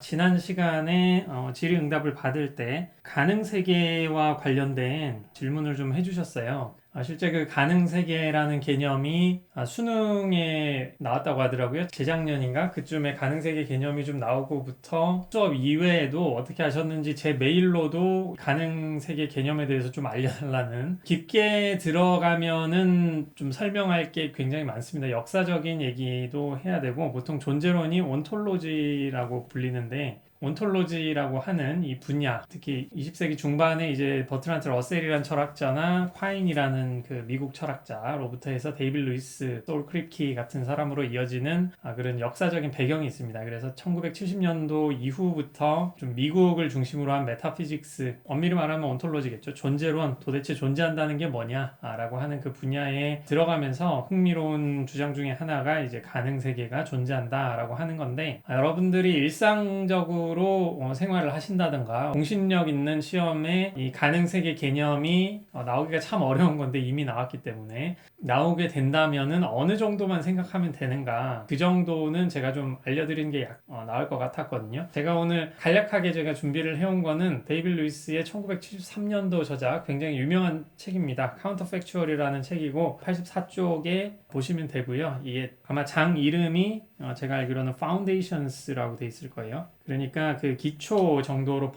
지난 시간에 질의응답을 받을 때 가능세계와 관련된 질문을 좀 해주셨어요. 실제 그 가능세계라는 개념이 수능에 나왔다고 하더라고요. 재작년인가? 그쯤에 가능세계 개념이 좀 나오고부터 수업 이외에도 어떻게 하셨는지 제 메일로도 가능세계 개념에 대해서 좀 알려달라는, 깊게 들어가면은 좀 설명할 게 굉장히 많습니다. 역사적인 얘기도 해야 되고, 보통 존재론이 온톨로지라고 불리는데, 온톨로지라고 하는 이 분야, 특히 20세기 중반에 이제 버트란트 러셀이라는 철학자나 콰인이라는 그 미국 철학자로부터 해서 데이빗 루이스, 솔 크리키 같은 사람으로 이어지는 그런 역사적인 배경이 있습니다. 그래서 1970년도 이후부터 좀 미국을 중심으로 한 메타피직스, 엄밀히 말하면 온톨로지겠죠. 존재론, 도대체 존재한다는 게 뭐냐라고 하는 그 분야에 들어가면서 흥미로운 주장 중에 하나가 이제 가능세계가 존재한다라고 하는 건데, 여러분들이 일상적으로 생활을 하신다든가 공신력 있는 시험에 이 가능세계 개념이 나오기가 참 어려운 건데 이미 나왔기 때문에, 나오게 된다면은 어느 정도만 생각하면 되는가, 그 정도는 제가 좀 알려드리는 게 나을 것 같았거든요. 제가 오늘 간략하게 제가 준비를 해온 거는 데이빗 루이스의 1973년도 저작, 굉장히 유명한 책입니다. 카운터팩추얼이라는 책이고 84쪽에 보시면 되고요. 이게 아마 장 이름이 제가 알기로는 Foundations라고 돼 있을 거예요. 그러니까 그 기초 정도로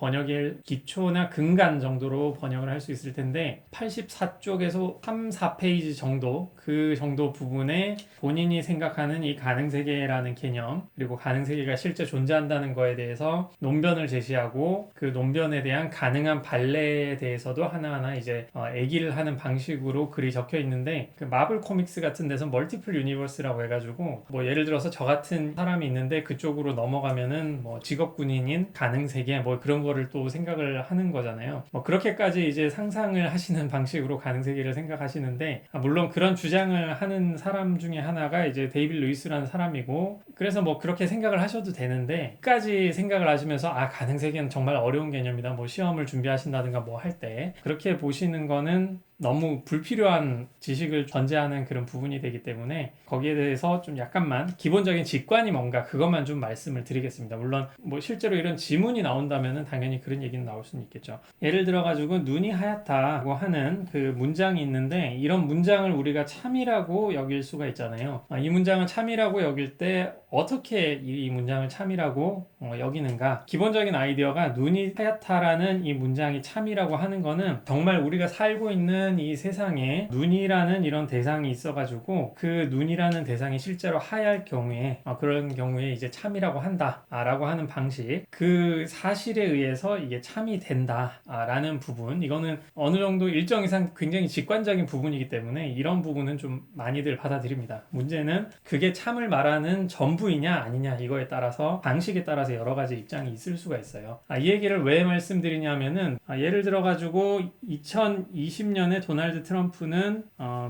기초나 근간 정도로 번역을 할 수 있을 텐데, 84쪽에서 3, 4페이지 정도, 그 정도 부분에 본인이 생각하는 이 가능세계라는 개념, 그리고 가능세계가 실제 존재한다는 거에 대해서 논변을 제시하고, 그 논변에 대한 가능한 발레에 대해서도 하나하나 이제 얘기를 하는 방식으로 글이 적혀 있는데, 그 마블 코믹스 같은 데서 멀티플 유니버스라고 해가지고, 뭐 예를 들어서 저 같은 사람이 있는데 그쪽으로 넘어가면은 뭐 직업 군인인 가능세계, 뭐 그런 거를 또 생각을 하는 거잖아요. 뭐 그렇게까지 이제 상상을 하시는 방식으로 가능세계를 생각하시는데, 물론 그런 주장을 하는 사람 중에 하나가 이제 데이빗 루이스라는 사람이고, 그래서 뭐 그렇게 생각을 하셔도 되는데, 끝까지 생각을 하시면서 가능세계는 정말 어려운 개념이다, 뭐 시험을 준비하신다든가 뭐 할 때 그렇게 보시는 거는 너무 불필요한 지식을 전제하는 그런 부분이 되기 때문에, 거기에 대해서 좀 약간만 기본적인 직관이 뭔가, 그것만 좀 말씀을 드리겠습니다. 물론 뭐 실제로 이런 지문이 나온다면은 당연히 그런 얘기는 나올 수는 있겠죠. 예를 들어 가지고 눈이 하얗다고 하는 그 문장이 있는데, 이런 문장을 우리가 참이라고 여길 수가 있잖아요. 이 문장을 참이라고 여길 때 어떻게 이 문장을 참이라고 여기는가? 기본적인 아이디어가, 눈이 하얗다라는 이 문장이 참이라고 하는 거는 정말 우리가 살고 있는 이 세상에 눈이라는 이런 대상이 있어가지고, 그 눈이라는 대상이 실제로 하얄 경우에, 그런 경우에 이제 참이라고 한다라고 하는 방식, 그 사실에 의해서 이게 참이 된다라는 부분, 이거는 어느 정도 일정 이상 굉장히 직관적인 부분이기 때문에 이런 부분은 좀 많이들 받아들입니다. 문제는 그게 참을 말하는 전부이냐 아니냐, 이거에 따라서, 방식에 따라서 여러 가지 입장이 있을 수가 있어요. 이 얘기를 왜 말씀드리냐면은, 예를 들어 가지고 2020년에 도널드 트럼프는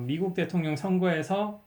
미국 대통령 선거에서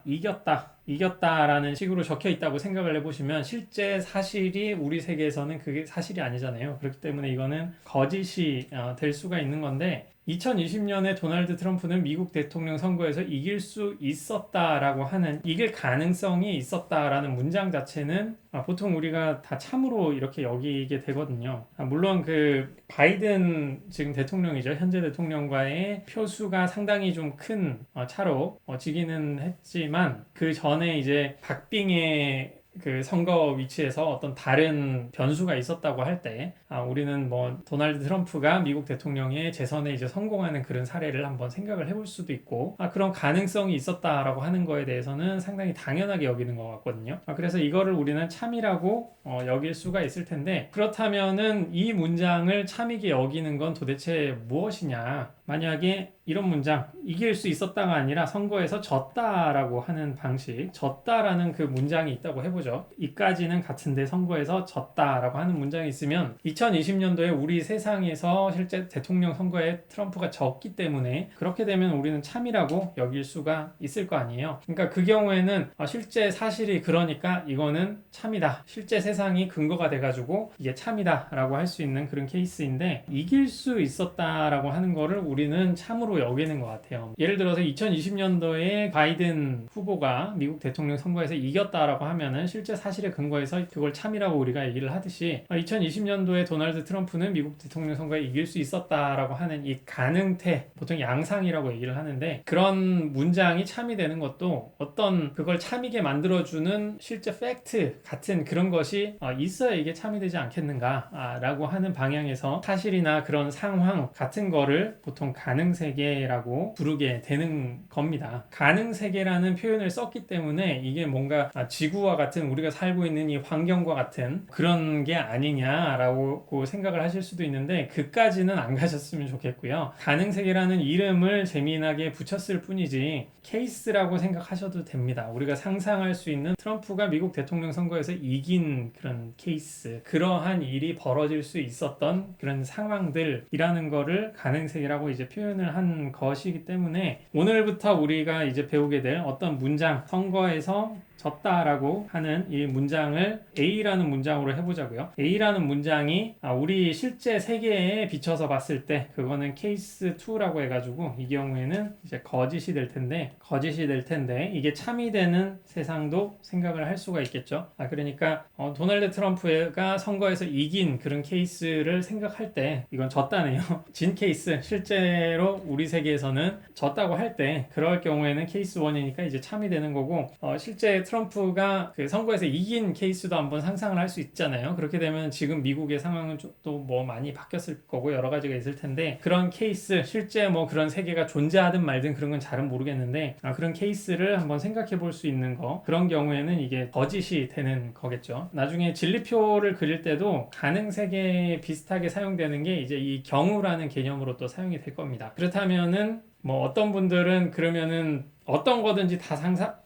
이겼다라는 식으로 적혀 있다고 생각을 해보시면, 실제 사실이 우리 세계에서는 그게 사실이 아니잖아요. 그렇기 때문에 이거는 거짓이 될 수가 있는 건데, 2020년에 도널드 트럼프는 미국 대통령 선거에서 이길 수 있었다라고 하는, 이길 가능성이 있었다라는 문장 자체는 보통 우리가 다 참으로 이렇게 여기게 되거든요. 물론 그 바이든 지금 대통령이죠. 현재 대통령과의 표수가 상당히 좀 큰 차로 지기는 했지만, 그 전에 이제 박빙의 그 선거 위치에서 어떤 다른 변수가 있었다고 할 때, 우리는 뭐 도널드 트럼프가 미국 대통령의 재선에 이제 성공하는 그런 사례를 한번 생각을 해볼 수도 있고, 그런 가능성이 있었다라고 하는 거에 대해서는 상당히 당연하게 여기는 것 같거든요. 그래서 이거를 우리는 참이라고 여길 수가 있을 텐데, 그렇다면은 이 문장을 참이게 여기는 건 도대체 무엇이냐? 만약에 이런 문장, 이길 수 있었다가 아니라 선거에서 졌다라고 하는 방식, 졌다라는 그 문장이 있다고 해보죠. 이까지는 같은데 선거에서 졌다라고 하는 문장이 있으면, 2020년도에 우리 세상에서 실제 대통령 선거에 트럼프가 졌기 때문에, 그렇게 되면 우리는 참이라고 여길 수가 있을 거 아니에요. 그러니까 그 경우에는 실제 사실이 그러니까 이거는 참이다, 실제 세상이 근거가 돼가지고 이게 참이다 라고 할 수 있는 그런 케이스인데, 이길 수 있었다라고 하는 거를 우리는 참으로 참으로 여기는 것 같아요. 예를 들어서 2020년도에 바이든 후보가 미국 대통령 선거에서 이겼다라고 하면은 실제 사실에 근거해서 그걸 참이라고 우리가 얘기를 하듯이 2020년도에 도널드 트럼프는 미국 대통령 선거에 이길 수 있었다라고 하는 이 가능태, 보통 양상이라고 얘기를 하는데, 그런 문장이 참이 되는 것도 어떤 그걸 참이게 만들어주는 실제 팩트 같은 그런 것이 있어야 이게 참이 되지 않겠는가 라고 하는 방향에서 사실이나 그런 상황 같은 거를 보통 가능세계라고 부르게 되는 겁니다. 가능세계라는 표현을 썼기 때문에 이게 뭔가 지구와 같은, 우리가 살고 있는 이 환경과 같은 그런 게 아니냐라고 생각을 하실 수도 있는데, 그까지는 안 가셨으면 좋겠고요. 가능세계라는 이름을 재미나게 붙였을 뿐이지 케이스라고 생각하셔도 됩니다. 우리가 상상할 수 있는 트럼프가 미국 대통령 선거에서 이긴 그런 케이스, 그러한 일이 벌어질 수 있었던 그런 상황들이라는 거를 가능세계라고 이제 표현을 한 것이기 때문에, 오늘부터 우리가 이제 배우게 될 어떤 문장, 선거에서 졌다라고 하는 이 문장을 A라는 문장으로 해보자고요. A라는 문장이 우리 실제 세계에 비춰서 봤을 때 그거는 케이스 2라고 해가지고, 이 경우에는 이제 거짓이 될 텐데 이게 참이 되는 세상도 생각을 할 수가 있겠죠. 그러니까 도널드 트럼프가 선거에서 이긴 그런 케이스를 생각할 때 이건 졌다네요. 진 케이스, 실제로 우리 세계에서는 졌다고 할 때 그럴 경우에는 케이스 1이니까 이제 참이 되는 거고, 실제 트럼프가 그 선거에서 이긴 케이스도 한번 상상을 할 수 있잖아요. 그렇게 되면 지금 미국의 상황은 또 뭐 많이 바뀌었을 거고 여러 가지가 있을 텐데, 그런 케이스, 실제 뭐 그런 세계가 존재하든 말든 그런 건 잘은 모르겠는데 그런 케이스를 한번 생각해 볼 수 있는 거, 그런 경우에는 이게 거짓이 되는 거겠죠. 나중에 진리표를 그릴 때도 가능세계 비슷하게 사용되는 게 이제 이 경우라는 개념으로 또 사용이 될 겁니다. 그렇다면은 뭐 어떤 분들은 그러면은 어떤 거든지 다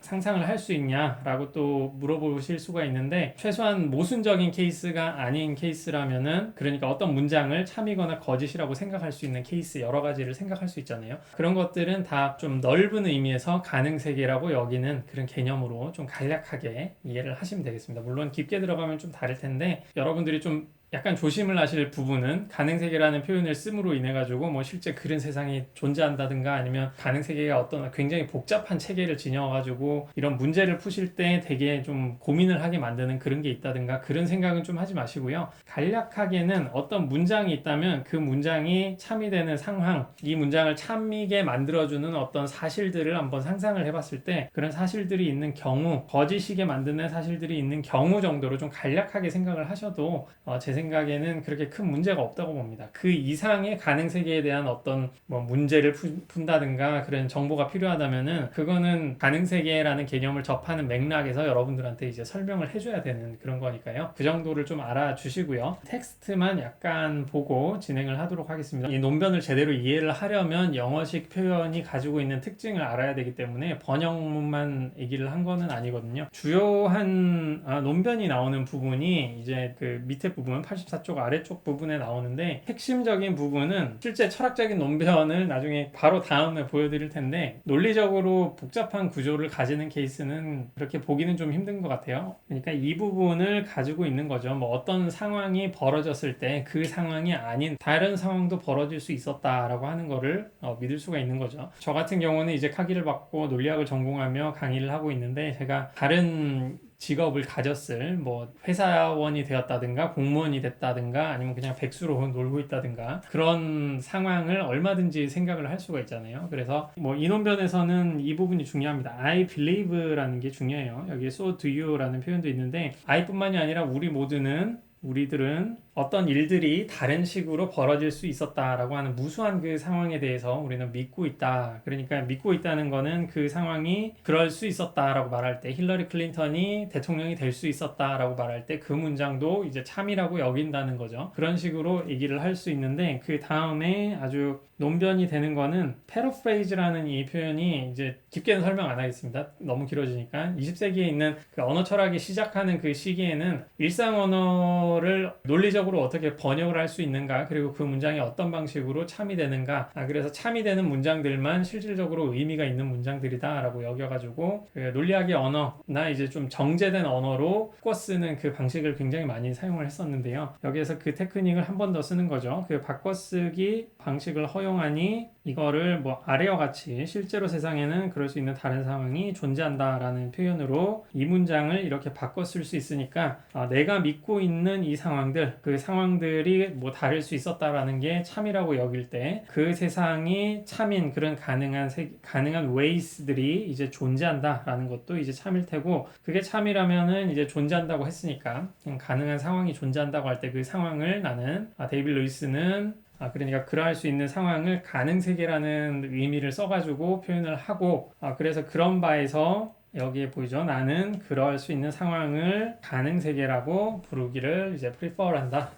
상상을 할 수 있냐라고 또 물어보실 수가 있는데, 최소한 모순적인 케이스가 아닌 케이스라면은, 그러니까 어떤 문장을 참이거나 거짓이라고 생각할 수 있는 케이스 여러 가지를 생각할 수 있잖아요. 그런 것들은 다 좀 넓은 의미에서 가능세계라고 여기는 그런 개념으로 좀 간략하게 이해를 하시면 되겠습니다. 물론 깊게 들어가면 좀 다를 텐데, 여러분들이 좀 약간 조심을 하실 부분은 가능세계라는 표현을 씀으로 인해 가지고 뭐 실제 그런 세상이 존재한다든가, 아니면 가능세계가 어떤 굉장히 복잡한 체계를 지녀 가지고 이런 문제를 푸실 때 되게 좀 고민을 하게 만드는 그런 게 있다든가, 그런 생각은 좀 하지 마시고요. 간략하게는 어떤 문장이 있다면 그 문장이 참이 되는 상황, 이 문장을 참이게 만들어주는 어떤 사실들을 한번 상상을 해봤을 때, 그런 사실들이 있는 경우, 거짓이게 만드는 사실들이 있는 경우 정도로 좀 간략하게 생각을 하셔도 제 생각에는 그렇게 큰 문제가 없다고 봅니다. 그 이상의 가능세계에 대한 어떤 뭐 문제를 푼다든가 그런 정보가 필요하다면은, 그거는 가능세계라는 개념을 접하는 맥락에서 여러분들한테 이제 설명을 해줘야 되는 그런 거니까요. 그 정도를 좀 알아주시고요. 텍스트만 약간 보고 진행을 하도록 하겠습니다. 이 논변을 제대로 이해를 하려면 영어식 표현이 가지고 있는 특징을 알아야 되기 때문에 번역문만 얘기를 한 거는 아니거든요. 주요한 논변이 나오는 부분이 이제 그 밑에 부분 84쪽 아래쪽 부분에 나오는데, 핵심적인 부분은 실제 철학적인 논변을 나중에 바로 다음에 보여드릴 텐데, 논리적으로 복잡한 구조를 가지는 케이스는 그렇게 보기는 좀 힘든 것 같아요. 그러니까 이 부분을 가지고 있는 거죠. 뭐 어떤 상황이 벌어졌을 때 그 상황이 아닌 다른 상황도 벌어질 수 있었다라고 하는 거를 믿을 수가 있는 거죠. 저 같은 경우는 이제 학위를 받고 논리학을 전공하며 강의를 하고 있는데, 제가 다른 직업을 가졌을 뭐 회사원이 되었다든가 공무원이 됐다든가 아니면 그냥 백수로 놀고 있다든가 그런 상황을 얼마든지 생각을 할 수가 있잖아요. 그래서 뭐 인원변에서는 이 부분이 중요합니다. I believe라는 게 중요해요. 여기 so do you라는 표현도 있는데, I뿐만이 아니라 우리들은 어떤 일들이 다른 식으로 벌어질 수 있었다라고 하는 무수한 그 상황에 대해서 우리는 믿고 있다. 그러니까 믿고 있다는 거는 그 상황이 그럴 수 있었다라고 말할 때, 힐러리 클린턴이 대통령이 될 수 있었다라고 말할 때 그 문장도 이제 참이라고 여긴다는 거죠. 그런 식으로 얘기를 할 수 있는데, 그 다음에 아주 논변이 되는 거는 패러프레이즈라는 이 표현이, 이제 깊게는 설명 안 하겠습니다. 너무 길어지니까. 20세기에 있는 그 언어 철학이 시작하는 그 시기에는 일상 언어를 논리적으로 실질적으로 어떻게 번역을 할 수 있는가, 그리고 그 문장이 어떤 방식으로 참이 되는가, 그래서 참이 되는 문장들만 실질적으로 의미가 있는 문장들이다 라고 여겨가지고 그 논리학의 언어나 이제 좀 정제된 언어로 바꿔 쓰는 그 방식을 굉장히 많이 사용을 했었는데요. 여기에서 그 테크닉을 한 번 더 쓰는 거죠. 그 바꿔쓰기 방식을 허용하니 이거를 뭐 아래와 같이 실제로 세상에는 그럴 수 있는 다른 상황이 존재한다라는 표현으로 이 문장을 이렇게 바꿔 쓸 수 있으니까 내가 믿고 있는 이 상황들, 그 상황들이 뭐 다를 수 있었다라는 게 참이라고 여길 때 그 세상이 참인 그런 가능한 ways들이 이제 존재한다라는 것도 이제 참일 테고, 그게 참이라면은 이제 존재한다고 했으니까 가능한 상황이 존재한다고 할 때 그 상황을 나는 데이빗 루이스는 그러니까 그러할 수 있는 상황을 가능세계라는 의미를 써가지고 표현을 하고, 그래서 그런 바에서 여기에 보이죠. 나는 그럴 수 있는 상황을 가능세계라고 부르기를 이제 prefer한다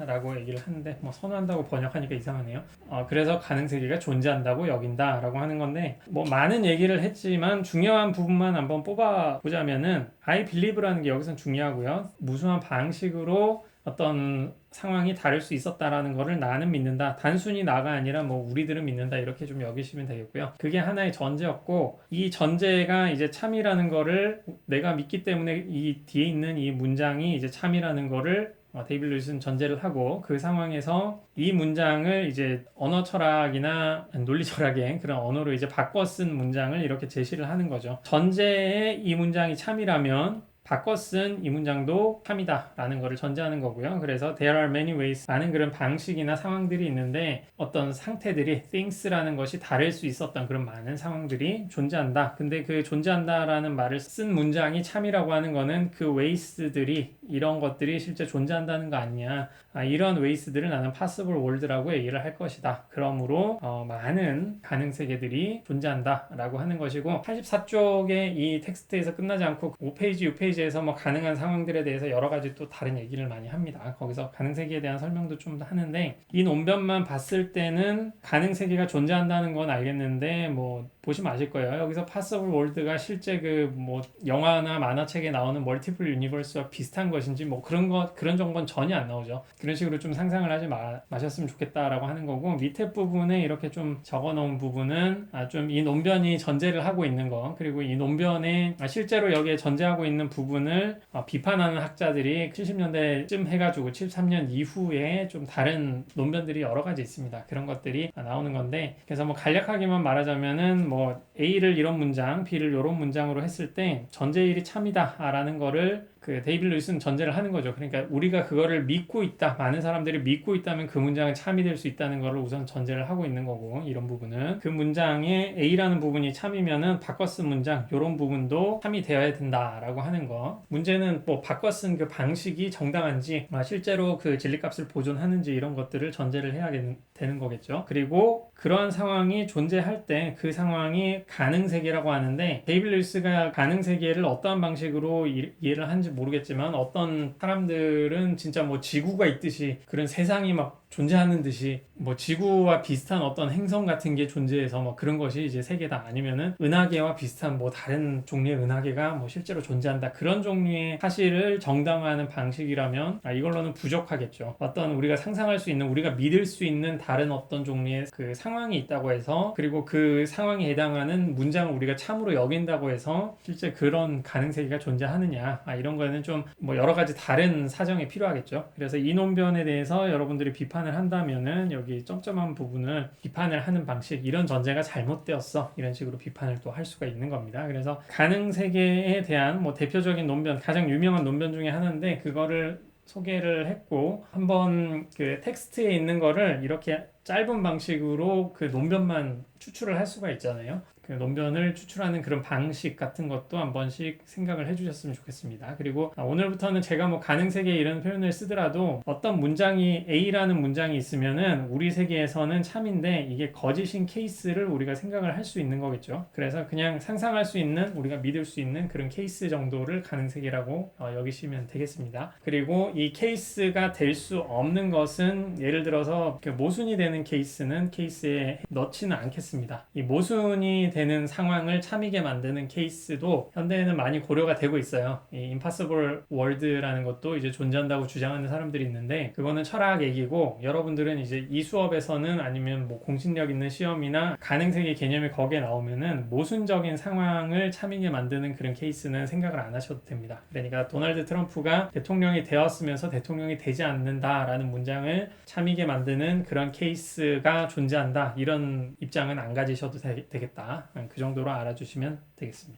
라고 얘기를 하는데, 뭐 선호한다고 번역하니까 이상하네요. 그래서 가능세계가 존재한다고 여긴다 라고 하는 건데, 뭐 많은 얘기를 했지만 중요한 부분만 한번 뽑아 보자면은 I believe라는 게 여기서 중요하고요. 무수한 방식으로 어떤 상황이 다를 수 있었다라는 거를 나는 믿는다. 단순히 나가 아니라 뭐 우리들은 믿는다. 이렇게 좀 여기시면 되겠고요. 그게 하나의 전제였고, 이 전제가 이제 참이라는 거를 내가 믿기 때문에 이 뒤에 있는 이 문장이 이제 참이라는 거를 데이빗 루이스는 전제를 하고, 그 상황에서 이 문장을 이제 언어 철학이나 논리 철학의 그런 언어로 이제 바꿔 쓴 문장을 이렇게 제시를 하는 거죠. 전제에 이 문장이 참이라면 바꿔 쓴 이 문장도 참이다 라는 것을 전제하는 거고요. 그래서 there are many ways 라는 그런 방식이나 상황들이 있는데, 어떤 상태들이 things라는 것이 다를 수 있었던 그런 많은 상황들이 존재한다. 근데 그 존재한다 라는 말을 쓴 문장이 참이라고 하는 거는 그 ways들이, 이런 것들이 실제 존재한다는 거 아니냐, 이런 ways들을 나는 possible world라고 얘기를 할 것이다. 그러므로 많은 가능세계들이 존재한다 라고 하는 것이고, 84쪽의 이 텍스트에서 끝나지 않고 5페이지, 6페이지에서 뭐 가능한 상황들에 대해서 여러 가지 또 다른 얘기를 많이 합니다. 거기서 가능세계에 대한 설명도 좀 하는데, 이 논변만 봤을 때는 가능세계가 존재한다는 건 알겠는데, 뭐 보시면 아실 거예요. 여기서 possible world가 실제 그 뭐 영화나 만화책에 나오는 멀티플 유니버스와 비슷한 것인지 뭐 그런 정보는 전혀 안 나오죠. 그런 식으로 좀 상상을 하지 마셨으면 좋겠다라고 하는 거고, 밑에 부분에 이렇게 좀 적어 놓은 부분은 좀 이 논변이 전제를 하고 있는 거, 그리고 이 논변에 실제로 여기에 전제하고 있는 부분을 비판하는 학자들이 70년대쯤 해가지고 73년 이후에 좀 다른 논변들이 여러 가지 있습니다. 그런 것들이 나오는 건데, 그래서 뭐 간략하게만 말하자면은 뭐 A를 이런 문장, B를 이런 문장으로 했을 때 전제일이 참이다 라는 거를 그 데이빗 루이스는 전제를 하는 거죠. 그러니까 우리가 그거를 믿고 있다, 많은 사람들이 믿고 있다면 그 문장은 참이 될 수 있다는 거를 우선 전제를 하고 있는 거고, 이런 부분은 그 문장에 A라는 부분이 참이면은 바꿔 쓴 문장 이런 부분도 참이 되어야 된다라고 하는 거. 문제는 뭐 바꿔 쓴 그 방식이 정당한지, 실제로 그 진리값을 보존하는지, 이런 것들을 전제를 해야 되는 거겠죠. 그리고 그러한 상황이 존재할 때 그 상황이 가능세계라고 하는데, 데이빗 루이스가 가능세계를 어떠한 방식으로 이해를 하는지 모르겠지만, 어떤 사람들은 진짜 뭐 지구가 있듯이 그런 세상이 막 존재하는 듯이 뭐 지구와 비슷한 어떤 행성 같은 게 존재해서 뭐 그런 것이 이제 세계다, 아니면은 은하계와 비슷한 뭐 다른 종류의 은하계가 뭐 실제로 존재한다, 그런 종류의 사실을 정당화하는 방식이라면 이걸로는 부족하겠죠. 어떤 우리가 상상할 수 있는, 우리가 믿을 수 있는 다른 어떤 종류의 그 상황이 있다고 해서, 그리고 그 상황에 해당하는 문장을 우리가 참으로 여긴다고 해서 실제 그런 가능세계가 존재하느냐, 이런 거에는 좀 뭐 여러 가지 다른 사정이 필요하겠죠. 그래서 이 논변에 대해서 여러분들이 비판을 한다면은 여기 점점한 부분을 비판을 하는 방식, 이런 전제가 잘못되었어, 이런 식으로 비판을 또 할 수가 있는 겁니다. 그래서 가능세계에 대한 뭐 대표적인 논변, 가장 유명한 논변 중에 하나인데, 그거를 소개를 했고, 한번 그 텍스트에 있는 거를 이렇게 짧은 방식으로 그 논변만 추출을 할 수가 있잖아요. 그 논변을 추출하는 그런 방식 같은 것도 한 번씩 생각을 해주셨으면 좋겠습니다. 그리고 오늘부터는 제가 뭐 가능세계 이런 표현을 쓰더라도 어떤 문장이 A라는 문장이 있으면은 우리 세계에서는 참인데 이게 거짓인 케이스를 우리가 생각을 할 수 있는 거겠죠. 그래서 그냥 상상할 수 있는, 우리가 믿을 수 있는 그런 케이스 정도를 가능세계라고 여기시면 되겠습니다. 그리고 이 케이스가 될 수 없는 것은, 예를 들어서 그 모순이 되는 케이스는 케이스에 넣지는 않겠습니다. 이 모순이 되는 상황을 참이게 만드는 케이스도 현대에는 많이 고려가 되고 있어요. 이 임파서블 월드라는 것도 이제 존재한다고 주장하는 사람들이 있는데 그거는 철학 얘기고 여러분들은 이제 이 수업에서는 아니면 뭐 공신력 있는 시험이나 가능세계 개념이 거기에 나오면은 모순적인 상황을 참이게 만드는 그런 케이스는 생각을 안 하셔도 됩니다. 그러니까 도널드 트럼프가 대통령이 되었으면서 대통령이 되지 않는다라는 문장을 참이게 만드는 그런 케이스가 존재한다 이런 입장은 안 가지셔도 되겠다. 그 정도로 알아주시면 되겠습니다.